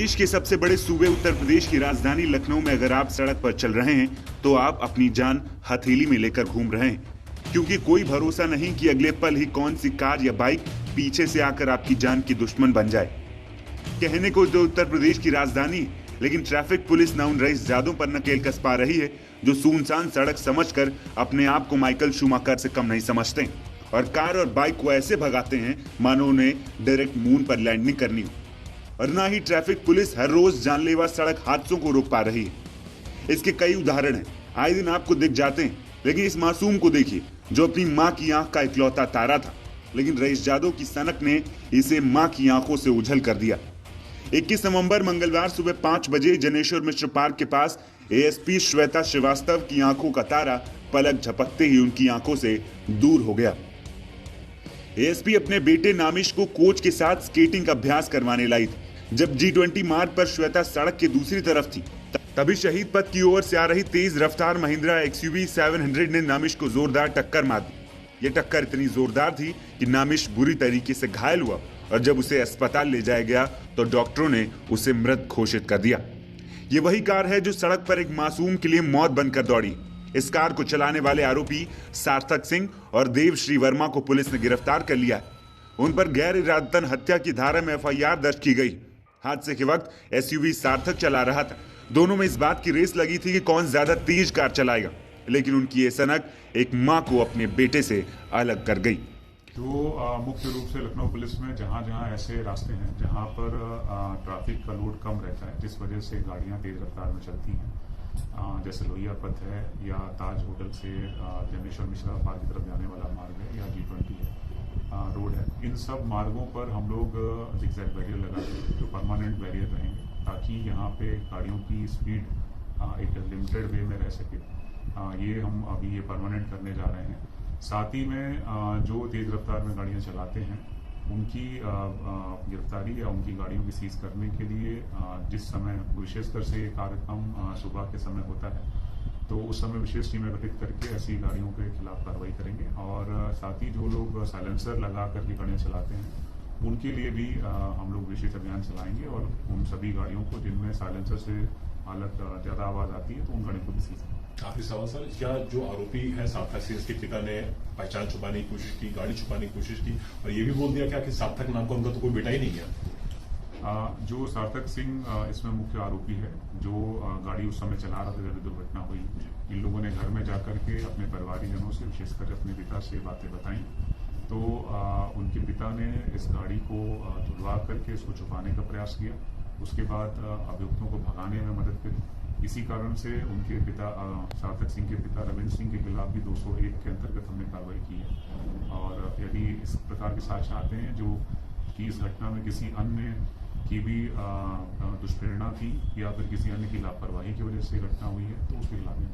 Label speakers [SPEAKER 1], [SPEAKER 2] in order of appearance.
[SPEAKER 1] देश के सबसे बड़े सूबे उत्तर प्रदेश की राजधानी लखनऊ में अगर आप सड़क पर चल रहे हैं तो आप अपनी जान हथेली में लेकर घूम रहे हैं, क्योंकि कोई भरोसा नहीं कि अगले पल ही कौन सी कार या बाइक पीछे से आकर आपकी जान की दुश्मन बन जाए। कहने को जो उत्तर प्रदेश की राजधानी, लेकिन ट्रैफिक पुलिस न उन रईसजादों पर नकेल कस पा रही है जो सुनसान सड़क समझकर अपने आप को माइकल शूमाकर से कम नहीं समझते और कार और बाइक को ऐसे भगाते हैं मानो उन्हें डायरेक्ट मून पर लैंडिंग करनी हो। और ना ही ट्रैफिक पुलिस हर रोज जानलेवा सड़क हादसों को रोक पा रही है। इसके कई उदाहरण हैं, आए दिन आपको दिख जाते हैं, लेकिन इस मासूम को देखिए जो अपनी मां की आंख का इकलौता तारा था, लेकिन रईसजादों की सनक ने इसे मां की आंखों से उझल कर दिया। 21 नवंबर मंगलवार सुबह 5 बजे जनेश्वर मिश्र पार्क के पास एएसपी श्वेता श्रीवास्तव की आंखों का तारा पलक झपकते ही उनकी आंखों से दूर हो गया। एएसपी अपने बेटे नामिश को कोच के साथ स्केटिंग का अभ्यास करवाने लाई थी। जब G20 मार्ग पर श्वेता सड़क की दूसरी तरफ थी, तभी शहीद पथ की ओर से आ रही तेज रफ्तार महिंद्रा XUV 700 ने नामिश को जोरदार टक्कर मार दी। ये टक्कर इतनी जोरदार थी कि नामिश बुरी तरीके से घायल हुआ और जब उसे अस्पताल ले जाया गया तो डॉक्टरों ने उसे मृत घोषित कर दिया। ये वही कार है जो सड़क पर एक मासूम के लिए मौत बनकर दौड़ी। इस कार को चलाने वाले आरोपी सार्थक सिंह और देवश्री वर्मा को पुलिस ने गिरफ्तार कर लिया। उन पर गैर इरादतन हत्या की धारा में FIR दर्ज की गई। हादसे के वक्त SUV सार्थक चला रहा था। दोनों में इस बात की रेस लगी थी कि कौन ज्यादा तेज कार चलाएगा, लेकिन उनकी ये सनक एक मां को अपने बेटे से अलग कर गई।
[SPEAKER 2] तो मुख्य रूप से लखनऊ पुलिस में जहाँ जहाँ ऐसे रास्ते हैं जहाँ पर ट्रैफिक का लोड कम रहता है, जिस वजह से गाड़ियाँ तेज रफ्तार में चलती हैं, जैसे लोहिया पथ है या ताज होटल से जनेश्वर मिश्रा पार्क की तरफ जाने वाला मार्ग है या G20 रोड है, इन सब मार्गों पर हम लोग जिगजैग बैरियर लगाते हैं जो परमानेंट बैरियर रहेंगे, ताकि यहाँ पे गाड़ियों की स्पीड एक लिमिटेड वे में रह सके। ये हम अभी ये परमानेंट करने जा रहे हैं। साथ ही में जो तेज रफ्तार में गाड़ियाँ चलाते हैं उनकी गिरफ्तारी या उनकी गाड़ियों की सीज करने के लिए जिस समय विशेषकर से कार्यक्रम सुबह के समय होता है, तो उस समय विशेष टीमें गठित करके ऐसी गाड़ियों के खिलाफ कार्रवाई करेंगे। और साथ ही जो लोग साइलेंसर लगा करके गाड़ियाँ चलाते हैं उनके लिए भी हम लोग विशेष अभियान चलाएंगे और उन सभी गाड़ियों को जिनमें साइलेंसर से हालत ज़्यादा आवाज़ आती है तो उन गाड़ियों को भी सीज करेंगे।
[SPEAKER 3] काफी सवाल सर, क्या जो आरोपी है सार्थक सिंह, इसके पिता ने पहचान छुपाने की कोशिश की, गाड़ी छुपाने की कोशिश की और ये भी बोल दिया क्या कि सार्थक नाम का उनका तो कोई बेटा ही नहीं है?
[SPEAKER 2] जो सार्थक सिंह इसमें मुख्य आरोपी है, जो गाड़ी उस समय चला रहा था जब दुर्घटना हुई, इन लोगों ने घर में जाकर के अपने परिवारजनों से, विशेषकर अपने पिता से बातें बताई, तो उनके पिता ने इस गाड़ी को धुलवा करके इसको छुपाने का प्रयास किया। उसके बाद अभियुक्तों को भगाने में मदद करी। इसी कारण से उनके पिता सार्थक सिंह के पिता रविंद्र सिंह के खिलाफ भी 201 के अंतर्गत हमने कार्रवाई की है। और यदि इस प्रकार के साक्ष्य आते हैं जो कि इस घटना में किसी अन्य की भी दुष्प्रेरणा थी या फिर किसी अन्य की लापरवाही की वजह से घटना हुई है, तो उसके खिलाफ भी